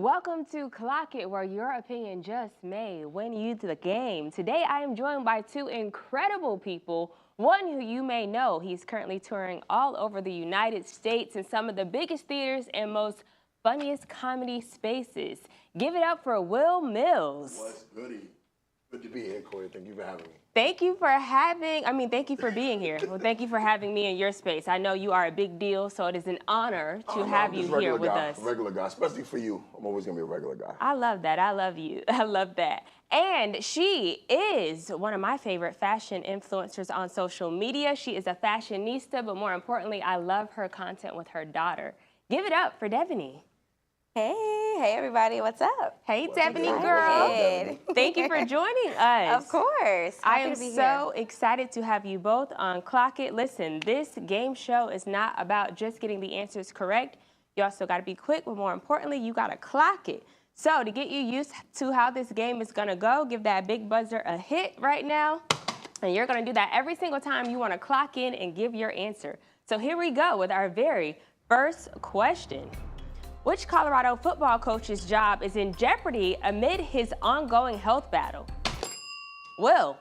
Welcome to Clock It, where your opinion just may win you to the game. Today, I am joined by two incredible people. One who you may know, he's currently touring all over the United States in some of the biggest theaters and most funniest comedy spaces. Give it up for Will Mills. What's goody? Good to be here, Corey. Thank you for having me. Thank you for being here. Well, thank you for having me in your space. I know you are a big deal, so it is an honor to have you here with us. Regular guy, especially for you. I'm always gonna be a regular guy. I love that. I love you. I love that. And she is one of my favorite fashion influencers on social media. She is a fashionista, but more importantly, I love her content with her daughter. Give it up for Devaney. Hey everybody, what's up? Hey, Devaney girl. Good. Thank you for joining us. Of course. I Happy am to be so excited to have you both on Clock It. Listen, this game show is not about just getting the answers correct. You also got to be quick, but more importantly, you got to clock it. So to get you used to how this game is going to go, give that big buzzer a hit right now. And you're going to do that every single time you want to clock in and give your answer. So here we go with our very first question. Which Colorado football coach's job is in jeopardy amid his ongoing health battle? Will.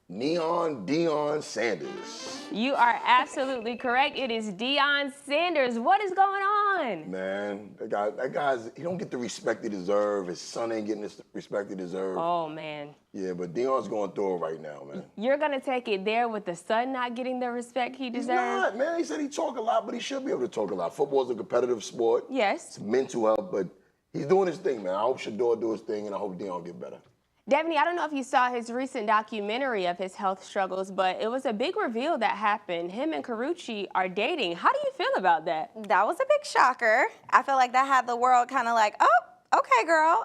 Neon Deion Sanders. You are absolutely correct. It is Deion Sanders. What is going on? Man, that guy's, he don't get the respect he deserves. His son ain't getting the respect he deserves. Oh, man. Yeah, but Deion's going through it right now, man. You're going to take it there with the son not getting the respect he deserves? He's not, man. He said he talk a lot, but he should be able to talk a lot. Football's a competitive sport. Yes. It's mental health, but he's doing his thing, man. I hope Shador do his thing, and I hope Deion get better. Devaney, I don't know if you saw his recent documentary of his health struggles, but it was a big reveal that happened. Him and Carucci are dating. How do you feel about that? That was a big shocker. I feel like that had the world kind of like, oh, okay, girl.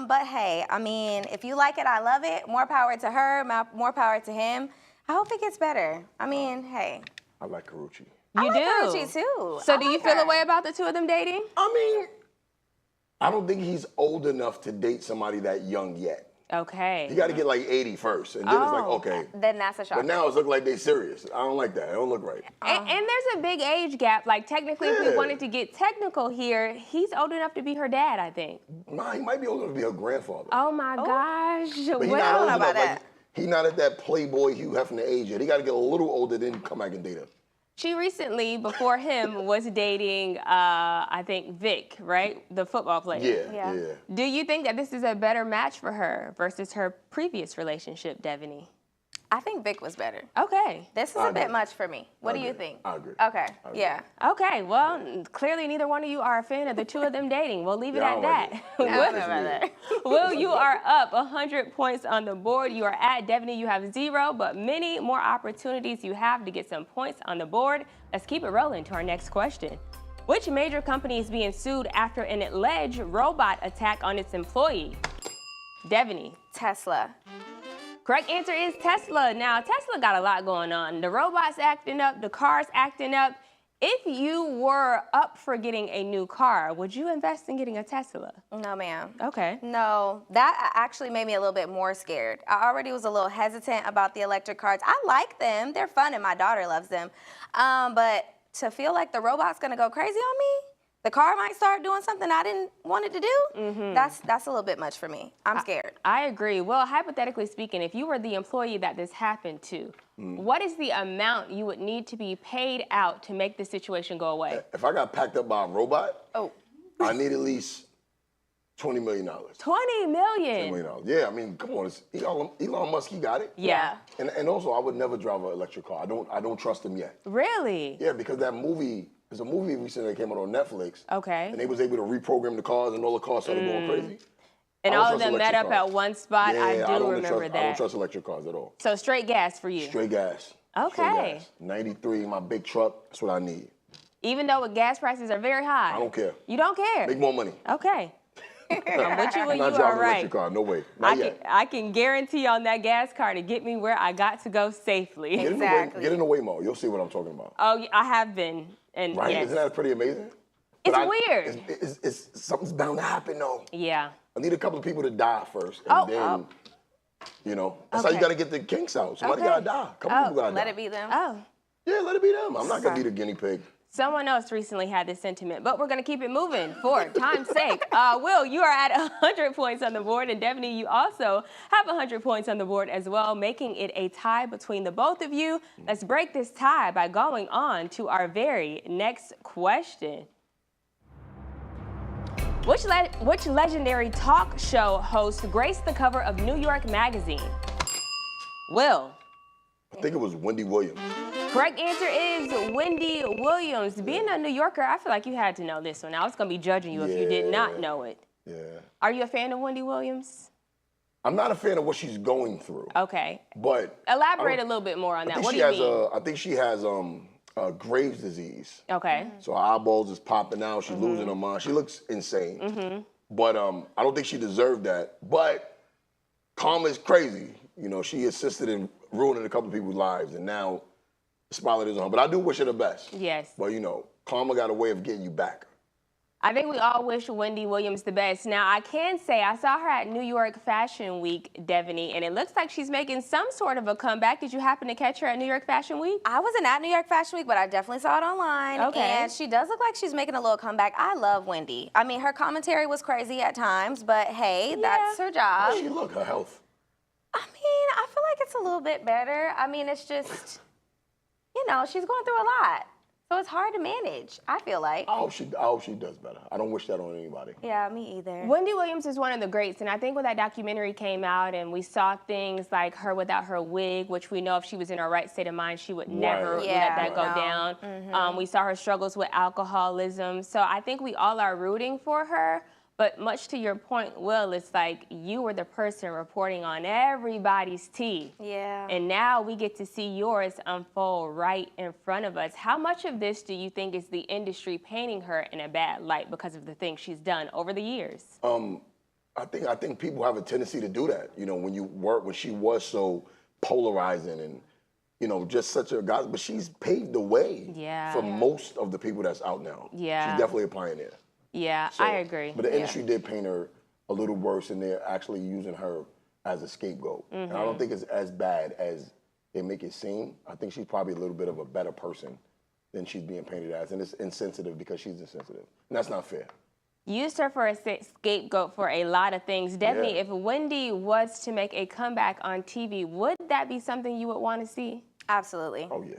But hey, I mean, if you like it, I love it. More power to her, more power to him. I hope it gets better. I mean, hey. I like Carucci. You do? Carucci too. So do you feel a way about the two of them dating? I mean, I don't think he's old enough to date somebody that young yet. Okay. You got to get like 80 first, and then it's like, okay. Then that's a shocker. But now it's looking like they serious. I don't like that. It don't look right. And there's a big age gap. Like, technically, if we Yeah. wanted to get technical here, he's old enough to be her dad, I think. Nah, he might be old enough to be her grandfather. Oh, my gosh. But he's Well, not old about enough. that. Like, he's not at that Playboy Hugh Hefner age yet. He got to get a little older, then come back and date her. she recently, before him, was dating, I think, Vic, right? The football player. Yeah. Do you think that this is a better match for her versus her previous relationship, Devaney? I think Vic was better. Okay. This is I a bit agree. much for me. What do you agree. think? I agree. Okay, I agree. yeah. Okay, well, clearly neither one of you are a fan of the two of them dating. We'll leave it Yeah, I at don't that. like it. I don't know It's about weird. that. Will, you are up 100 points on the board. You are at Devaney. You have 0, but many more opportunities you have to get some points on the board. Let's keep it rolling to our next question. Which major company is being sued after an alleged robot attack on its employee? Devaney. Tesla. Correct answer is Tesla. Now, Tesla got a lot going on. The robot's acting up, the car's acting up. If you were up for getting a new car, would you invest in getting a Tesla? No, ma'am. Okay. No, that actually made me a little bit more scared. I already was a little hesitant about the electric cars. I like them. They're fun, and my daughter loves them. But to feel like the robot's going to go crazy on me, the car might start doing something I didn't want it to do, that's a little bit much for me. I'm scared. I agree. Well, hypothetically speaking, if you were the employee that this happened to, what is the amount you would need to be paid out to make the situation go away? If I got packed up by a robot, Oh. I need at least $20 million. $20 $20 million. million. Yeah, I mean, come on. It's Elon Musk, he got it. Yeah. And also, I would never drive an electric car. I don't trust him yet. Really? Yeah, because that movie, there's a movie recently that came out on Netflix. Okay. And they was able to reprogram the cars, and all the cars started going crazy. And I don't all of trust them met electric up cars. at one spot. Yeah, I do remember trust, I don't that. trust electric cars at all. So straight gas for you. Straight gas. Okay. Straight gas. 93, my big truck, that's what I need. Even though with gas prices are very high. I don't care. You don't care? Make more money. Okay. I'm with you when I'm you not are driving an right. electric car, no way. Not yet. I can guarantee on that gas car to get me where I got to go safely. Exactly. Get in the Waymo. You'll see what I'm talking about. Oh, yeah, I have been. And Right? yes. Isn't that pretty amazing? It's But weird. It's something's bound to happen, though. Yeah. I need a couple of people to die first, and then, you know, that's how Okay. you got to get the kinks out. Somebody Okay. got to die. A couple people got to die. Let it be them. Oh. Yeah, let it be them. I'm not going to be the guinea pig. Someone else recently had this sentiment, but we're going to keep it moving for time's sake. Will, you are at 100 points on the board, and Devaney, you also have 100 points on the board as well, making it a tie between the both of you. Let's break this tie by going on to our very next question. Which legendary talk show host graced the cover of New York Magazine? Will. I think it was Wendy Williams. Correct answer is Wendy Williams. Being a New Yorker, I feel like you had to know this one. I was going to be judging you if you did not know it. Yeah. Are you a fan of Wendy Williams? I'm not a fan of what she's going through. Okay. But elaborate a little bit more on that. What do you mean? I think she has Graves' disease. Okay. So her eyeballs is popping out. She's losing her mind. She looks insane. But I don't think she deserved that. But Karma is crazy. You know, she assisted in ruining a couple of people's lives, and now the spotlight is on her. But I do wish her the best. Yes. But you know, Karma got a way of getting you back. I think we all wish Wendy Williams the best. Now, I can say I saw her at New York Fashion Week, Devaney, and it looks like she's making some sort of a comeback. Did you happen to catch her at New York Fashion Week? I wasn't at New York Fashion Week, but I definitely saw it online. Okay. And she does look like she's making a little comeback. I love Wendy. I mean, her commentary was crazy at times, but hey, that's her How job. does she look? Her health. I mean, I feel like it's a little bit better. I mean, it's just, you know, she's going through a lot. So it's hard to manage, I feel like. I hope she does better. I don't wish that on anybody. Yeah, me either. Wendy Williams is one of the greats, and I think when that documentary came out and we saw things like her without her wig, which we know if she was in her right state of mind, she would never let that go down. We saw her struggles with alcoholism. So I think we all are rooting for her. But much to your point, Will, it's like you were the person reporting on everybody's tea. Yeah. And now we get to see yours unfold right in front of us. How much of this do you think is the industry painting her in a bad light because of the things she's done over the years? I think people have a tendency to do that. You know, when she was so polarizing and, you know, just such a guy, but she's paved the way for most of the people that's out now. Yeah. She's definitely a pioneer. Yeah, So, I agree. But the industry did paint her a little worse, and they're actually using her as a scapegoat. And I don't think it's as bad as they make it seem. I think she's probably a little bit of a better person than she's being painted as, and it's insensitive because she's insensitive, and that's not fair. Used her for a scapegoat for a lot of things. Devaney, if Wendy was to make a comeback on TV, would that be something you would want to see? Absolutely. Oh, yeah.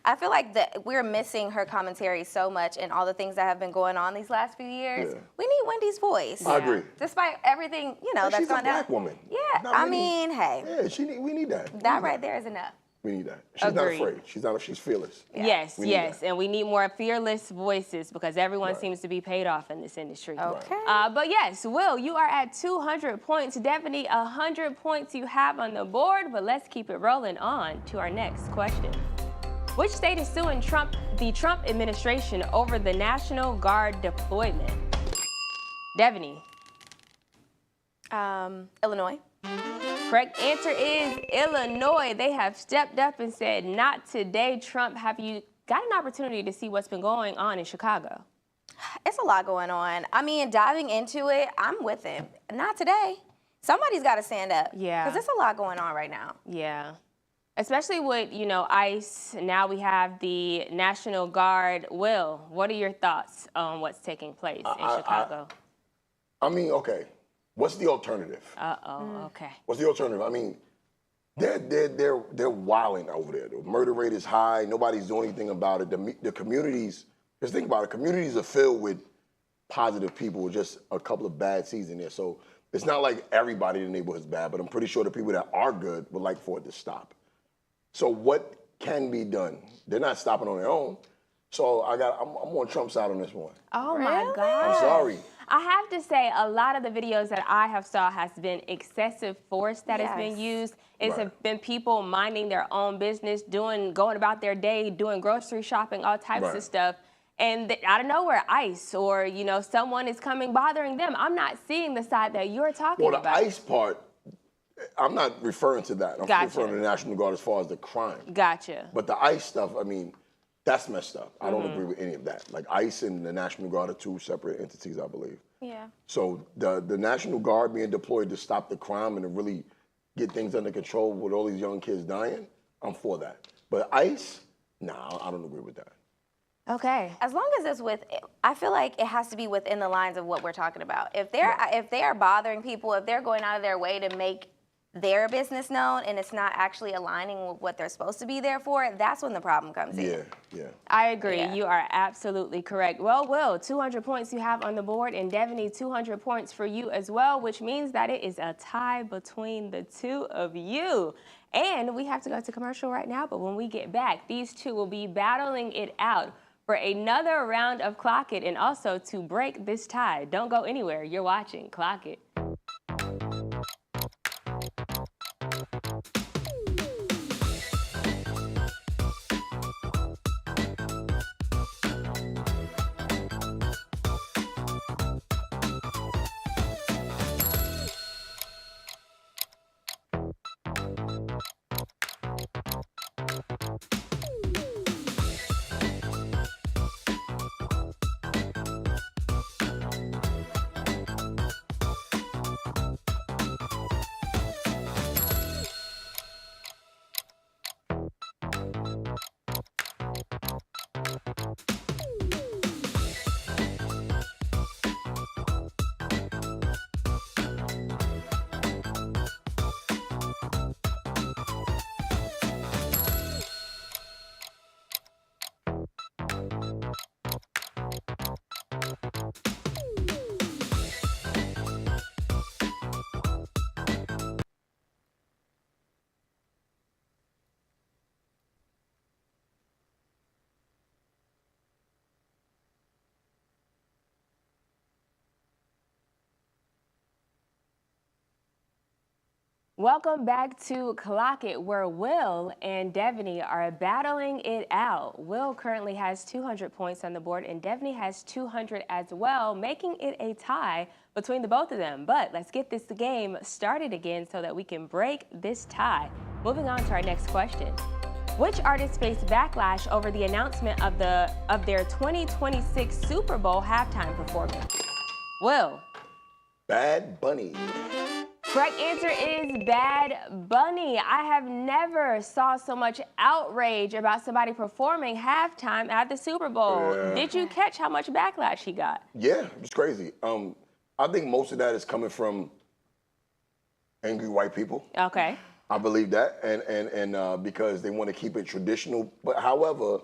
I feel like we're missing her commentary so much and all the things that have been going on these last few years. Yeah. We need Wendy's voice. I agree. Despite everything, you know, And that's she's a gone down. black woman. Yeah, Not I many. mean, hey, Yeah, we need that. that right there is enough. We need that. She's Agreed. not afraid. She's fearless. Yes, We need yes, that. and we need more fearless voices because everyone Right. seems to be paid off in this industry. Okay. But yes, Will, you are at 200 points. Definitely 100 points you have on the board, but let's keep it rolling on to our next question. Which state is suing the Trump administration over the National Guard deployment? Devaney. Illinois. Correct answer is Illinois. They have stepped up and said, not today, Trump. Have you got an opportunity to see what's been going on in Chicago? It's a lot going on. I mean, diving into it, I'm with him. Not today. Somebody's got to stand up. Yeah. Because there's a lot going on right now. Yeah. Especially with, you know, ICE. Now we have the National Guard. Will, what are your thoughts on what's taking place in Chicago? I mean, okay. What's the alternative? Okay. What's the alternative? I mean, they're wilding over there. The murder rate is high. Nobody's doing anything about it. The communities, just think about it. Communities are filled with positive people with just a couple of bad seeds in there. So it's not like everybody in the neighborhood is bad, but I'm pretty sure the people that are good would like for it to stop. So what can be done? They're not stopping on their own. So I'm on Trump's side on this one. Oh my God. I'm sorry. I have to say, a lot of the videos that I have saw has been excessive force that has been used. It's been people minding their own business, going about their day, doing grocery shopping, all types of stuff. And out of nowhere, ICE or, you know, someone is coming bothering them. I'm not seeing the side that you're talking about. Well, the ICE part, I'm not referring to that. I'm Gotcha. referring to the National Guard as far as the crime. Gotcha. But the ICE stuff, I mean, that's messed up. I don't agree with any of that. Like, ICE and the National Guard are two separate entities, I believe. Yeah. So the National Guard being deployed to stop the crime and to really get things under control with all these young kids dying, I'm for that. But ICE, nah, I don't agree with that. Okay. As long as I feel like it has to be within the lines of what we're talking about. If they are bothering people, if they're going out of their way to make their business known and it's not actually aligning with what they're supposed to be there for, that's when the problem comes in. Yeah. I agree. Yeah. You are absolutely correct. Well, Will, 200 points you have on the board, and Devaney, 200 points for you as well, which means that it is a tie between the two of you. And we have to go to commercial right now, but when we get back, these two will be battling it out for another round of Clock It and also to break this tie. Don't go anywhere. You're watching Clock It. Welcome back to Clock It, where Will and Devaney are battling it out. Will currently has 200 points on the board, and Devaney has 200 as well, making it a tie between the both of them. But let's get this game started again so that we can break this tie. Moving on to our next question. Which artist faced backlash over the announcement of their 2026 Super Bowl halftime performance? Will. Bad Bunny. Correct answer is Bad Bunny. I have never saw so much outrage about somebody performing halftime at the Super Bowl. Yeah. Did you catch how much backlash he got? Yeah, it's crazy. I think most of that is coming from angry white people. Okay. I believe that, and because they want to keep it traditional. But however,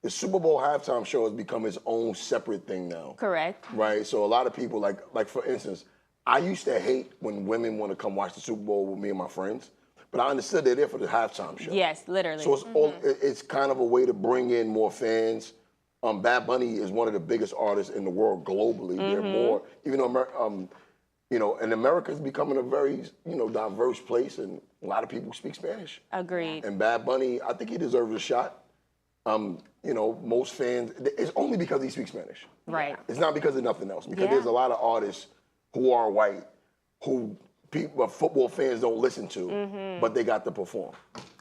the Super Bowl halftime show has become its own separate thing now. Correct. Right. So a lot of people, like for instance, I used to hate when women want to come watch the Super Bowl with me and my friends, but I understood they're there for the halftime show. Yes, literally. So it's kind of a way to bring in more fans. Bad Bunny is one of the biggest artists in the world globally. They're more, even though and America is becoming a very diverse place, and a lot of people speak Spanish. Agreed. And Bad Bunny, I think he deserves a shot. Most fans, it's only because he speaks Spanish. Right. It's not because of nothing else. Because Yeah. there's a lot of artists who are white, who football fans don't listen to, but they got to perform.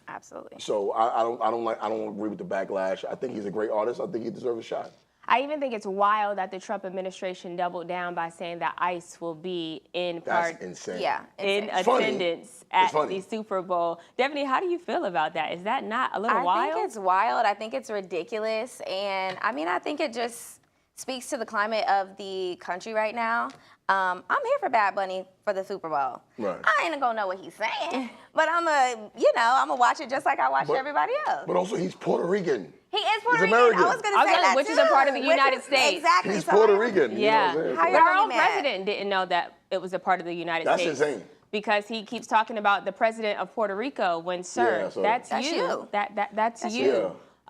Absolutely. So I don't agree with the backlash. I think he's a great artist. I think he deserves a shot. I even think it's wild that the Trump administration doubled down by saying that ICE will be in part That's insane. Yeah. in insane. funny. attendance at It's funny. the Super Bowl. Devaney, how do you feel about that? Is that not a little wild? I think it's wild. I think it's ridiculous. And I mean, I think it just speaks to the climate of the country right now. I'm here for Bad Bunny for the Super Bowl. Right. I ain't gonna know what he's saying, but I'm gonna watch it just like I watch everybody else. But also, he's Puerto Rican. He is Puerto He's Rican. American. I was gonna say that which too. is a part of the Which United is- States. Exactly. He's So Puerto how- Rican. Yeah. You know what I'm How saying? But y'all our gonna own be mad? president didn't know that it was a part of the United That's States. insane. Because he keeps talking about the president of Puerto Rico when, sir, Yeah, so- that's That's you. you. That's you.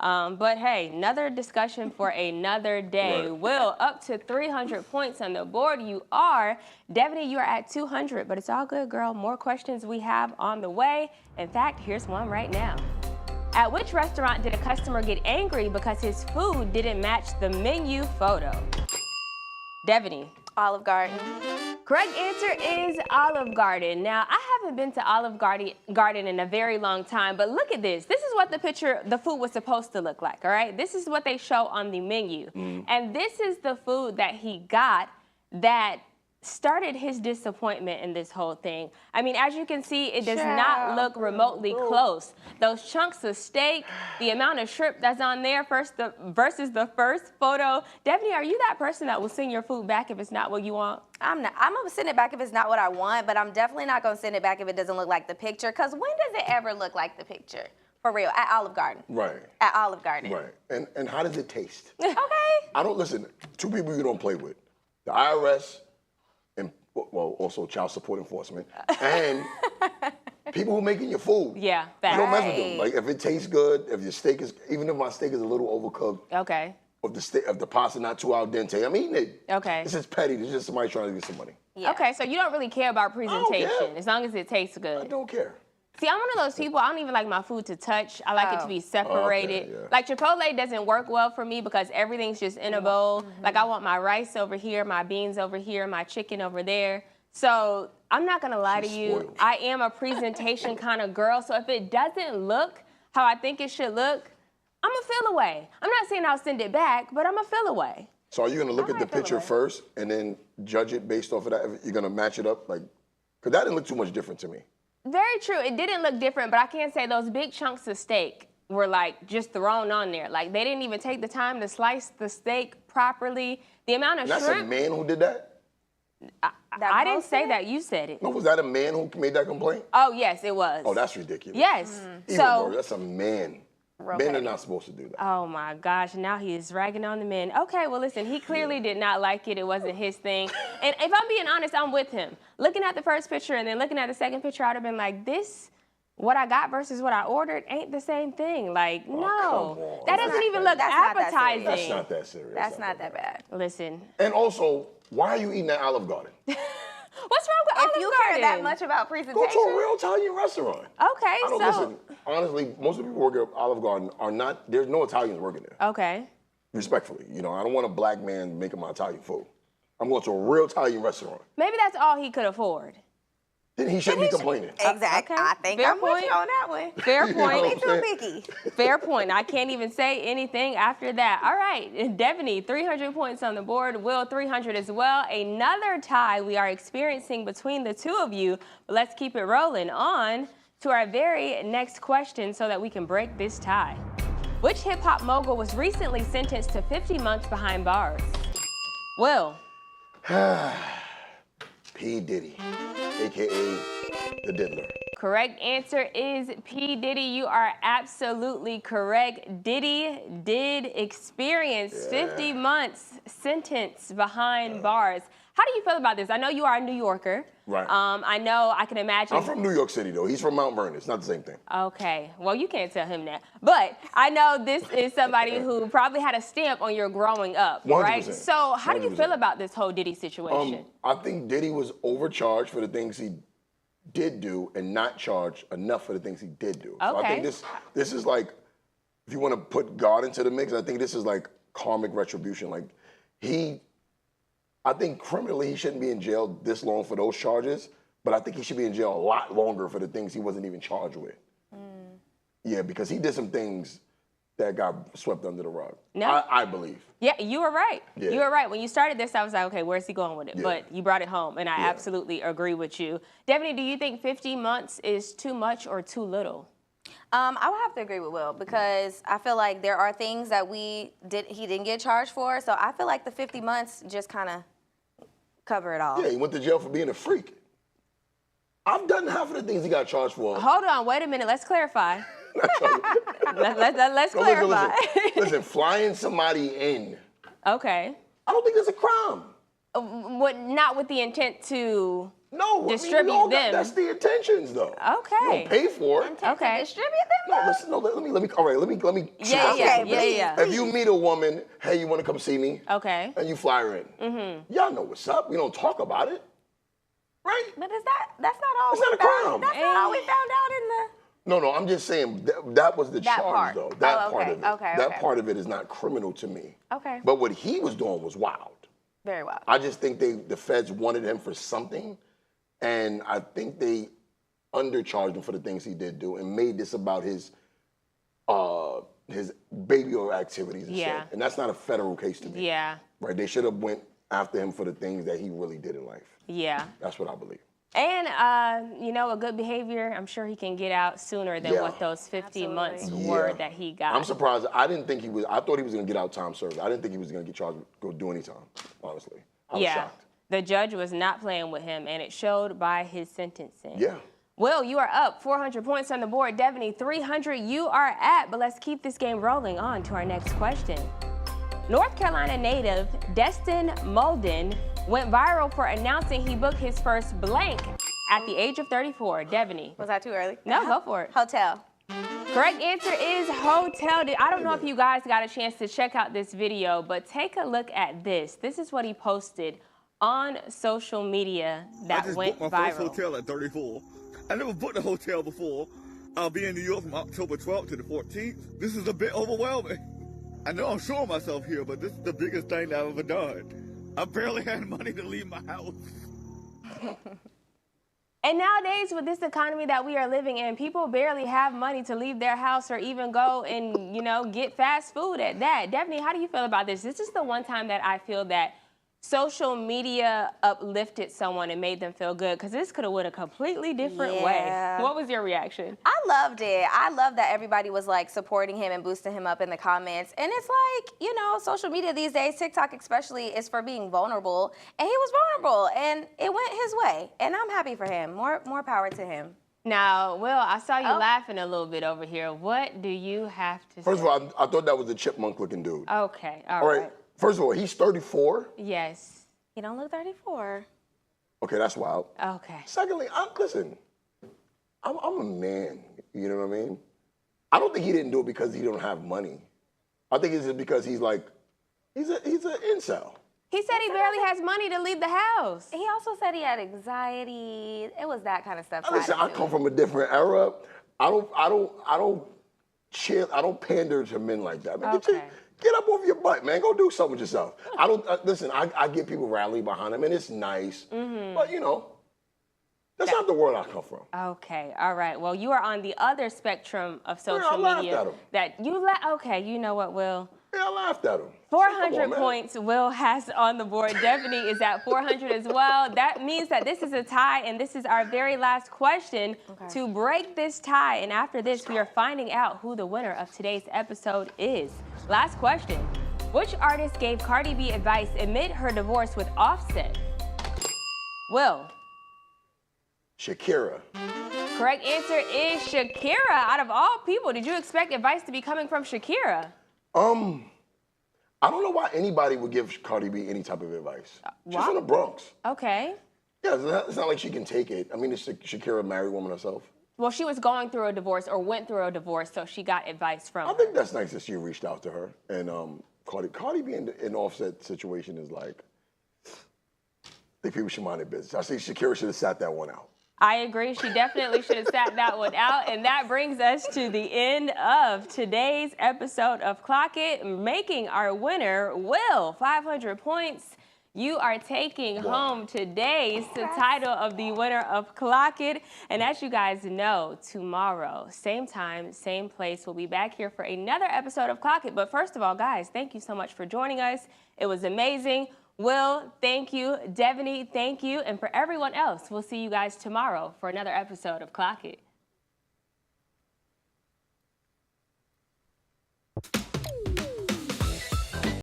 Yeah. But hey, another discussion for another day. Right. Will, up to 300 points on the board. You are. Devaney, you are at 200, but it's all good, girl. More questions we have on the way. In fact, here's one right now. At which restaurant did a customer get angry because his food didn't match the menu photo? Devaney. Olive Garden. Correct answer is Olive Garden. Now, I haven't been to Olive Garden in a very long time, but look at this. This is what the food was supposed to look like, all right? This is what they show on the menu. And this is the food that he got that started his disappointment in this whole thing? I mean, as you can see, it does not Child. look remotely close. Those chunks of steak, the amount of shrimp that's on there versus the first photo. Definitely, are you that person that will send your food back if it's not what you want? I'm not. I'm gonna send it back if it's not what I want, but I'm definitely not gonna send it back if it doesn't look like the picture. Cause when does it ever look like the picture? For real, at Olive Garden. Right. At Olive Garden. Right. And how does it taste? Okay. I don't listen. Two people you don't play with: the IRS, and well, also child support enforcement, and people who making your food. Yeah, You facts. don't mess with them. Right. Like if it tastes good, if your steak is, even if my steak is a little overcooked, Okay. if the pasta not too al dente, I'm eating it. Okay. This is petty. This is just somebody trying to get some money. Yeah. Okay, so you don't really care about care. presentation as long as it tastes I good. don't care. See, I'm one of those people, I don't even like my food to touch. I like it to be separated. yeah. Like Chipotle doesn't work well for me because everything's just in a bowl. Like I want my rice over here, my beans over here, my chicken over there. So I'm not gonna lie to She's you. spoiled. I am a presentation kind of girl. So if it doesn't look how I think it should look, I'm gonna feel away. I'm not saying I'll send it back, but I'm gonna feel away. So are you gonna look at the might feel picture away. first and then judge it based off of that? You're gonna match it up, like, cause that didn't look too much different to me. Very true. It didn't look different, but I can't say those big chunks of steak were like just thrown on there. Like they didn't even take the time to slice the steak properly. The amount of And that's shrimp. a man who did that? I didn't say posted? that. You said it. No, was that a man who made that complaint? Oh yes, it was. Oh, that's ridiculous. yes. Even So. worse, that's a man. Real Men are petty. not supposed to do that. Oh my gosh, now he is ragging on the men. Okay, well listen, he clearly did not like it. It wasn't his thing. And if I'm being honest, I'm with him. Looking at the first picture and then looking at the second picture, I'd have been like, this, what I got versus what I ordered ain't the same thing. Like, no. come on. That That's doesn't not- even look that's not that serious. appetizing. That's not that serious. That's not that bad. Listen, And also, why are you eating at Olive Garden? what's wrong with If Olive you Garden? care that much about Go presentation, to a real Italian restaurant. Okay, I don't so. listen. Honestly, most of the people working at Olive Garden are not. There's no Italians working there. Okay. Respectfully, I don't want a black man making my Italian food. I'm going to a real Italian restaurant. Maybe that's all he could afford. Then he shouldn't be complaining. exactly. okay. I think Fair I'm with point. you on that one. Fair You know point. what Me I'm too, saying? Mickey. Fair point. I can't even say anything after that. All right, Devaney, 300 points on the board. Will, 300 as well. Another tie we are experiencing between the two of you. But let's keep it rolling on to our very next question so that we can break this tie. Which hip-hop mogul was recently sentenced to 50 months behind bars? Will. P. Diddy, AKA the Diddler. Correct answer is P. Diddy. You are absolutely correct. Diddy did experience 50 months sentence behind bars. How do you feel about this? I know you are a New Yorker. Right. I know, I can imagine. I'm from New York City, though. He's from Mount Vernon. It's not the same thing. Okay. Well, you can't tell him that. But I know this is somebody who probably had a stamp on your growing up, right? 100%. So how do you 100%. feel about this whole Diddy situation? I think Diddy was overcharged for the things he did do and not charged enough for the things he did do. So I Okay. think this is like, if you want to put God into the mix, I think this is like karmic retribution. Like I think criminally he shouldn't be in jail this long for those charges, but I think he should be in jail a lot longer for the things he wasn't even charged with. Yeah, because he did some things that got swept under the rug. No. I believe. Yeah, you were right. Yeah. You were right. When you started this, I was like, okay, where's he going with it? Yeah. But you brought it home, and I Yeah. absolutely agree with you. Devaney, do you think 50 months is too much or too little? I would have to agree with Will because I feel like there are things that he didn't get charged for. So I feel like the 50 months just kind of cover it all. Yeah, he went to jail for being a freak. I've done half of the things he got charged for. Hold on, wait a minute. Let's clarify. Let's No, clarify. listen, flying somebody in, Okay. I don't think that's a crime. Not with the intent to. No, I mean, we Distribute all them. that's the intentions, though. Okay. You don't pay for it. Okay. Distribute them. No, listen, no, let me. All right, let me. Yeah, Okay, yeah. If you meet a woman, hey, you want to come see me? Okay. And you fly her in. Mm-hmm. Y'all know what's up. We don't talk about it, right? But that's not all. It's not a crime. That's not all we found out in the. No, I'm just saying that was the That charge, part. though. That Oh, part okay, of it. okay, That okay. part of it is not criminal to me. Okay. But what he was doing was wild. Very well. I just think the feds wanted him for something, and I think they undercharged him for the things he did do and made this about his baby oil activities and Yeah. shit. And that's not a federal case to me. Yeah. Right? They should have went after him for the things that he really did in life. Yeah. That's what I believe. And, you know, a good behavior, I'm sure he can get out sooner than Yeah. what those 50 months Yeah. were that he got. I'm surprised. I didn't think he was. I thought he was going to get out time served. I didn't think he was going to get charged with go do any time, honestly. I was shocked. The judge was not playing with him, and it showed by his sentencing. Yeah. Will, you are up 400 points on the board. Devaney, 300 you are at, but let's keep this game rolling. On to our next question. North Carolina native Destin Molden went viral for announcing he booked his first blank at the age of 34. Devaney. Was that too early? No, go for it. Hotel. Correct answer is hotel. I don't know if you guys got a chance to check out this video, but take a look at this. This is what he posted on social media that went booked my first viral. hotel at 34. I never booked a hotel before. I'll be in New York from October 12th to the 14th. This is a bit overwhelming. I know I'm showing myself here, but this is the biggest thing that I've ever done. I barely had money to leave my house. And nowadays, with this economy that we are living in, people barely have money to leave their house or even go and, you know, get fast food at that. Devaney, how do you feel about this? This is the one time that I feel that social media uplifted someone and made them feel good, because this could have went a completely different way. What was your reaction? I loved it. I love that everybody was like supporting him and boosting him up in the comments. And it's like, you know, social media these days, TikTok especially, is for being vulnerable. And he was vulnerable and it went his way. And I'm happy for him. More power to him. Now, Will, I saw you laughing a little bit over here. What do you have to say? First of all, I thought that was a chipmunk-looking dude. Okay, All right. First of all, he's 34. Yes. He don't look 34. Okay, that's wild. Okay. Secondly, listen, I'm a man. You know what I mean? I don't think he didn't do it because he don't have money. I think it's just because he's like, he's an incel. He said he barely has money to leave the house. He also said he had anxiety. It was that kind of stuff. Listen, I come from a different era. I don't pander to men like that. Man, get up off your butt, man. Go do something with yourself. I don't listen. I get people rally behind him, and it's nice. But you know, that's not the world I come from. Okay, all right. Well, you are on the other spectrum of social I laughed media. at him. That you okay, you know what, Will? Yeah, I laughed at him. 400 points Will has on the board. Devaney is at 400 as well. That means that this is a tie, and this is our very last question to break this tie. And after this, we are finding out who the winner of today's episode is. Last question. Which artist gave Cardi B advice amid her divorce with Offset? Will. Shakira. Correct answer is Shakira. Out of all people, did you expect advice to be coming from Shakira? I don't know why anybody would give Cardi B any type of advice. She's from the Bronx. Okay. Yeah, it's not like she can take it. I mean, is Shakira a married woman herself? Well, she was going through a divorce or went through a divorce, so she got advice from I her. think that's nice that she reached out to her. And Cardi B in an Offset situation is like, I think people should mind their business. I think Shakira should have sat that one out. I agree. She definitely should have sat that one out. And that brings us to the end of today's episode of Clock It, making our winner, Will, 500 points. You are taking home today's title of the winner of Clock It. And as you guys know, tomorrow, same time, same place, we'll be back here for another episode of Clock It. But first of all, guys, thank you so much for joining us. It was amazing. Will, thank you. Devaney, thank you. And for everyone else, we'll see you guys tomorrow for another episode of Clock It.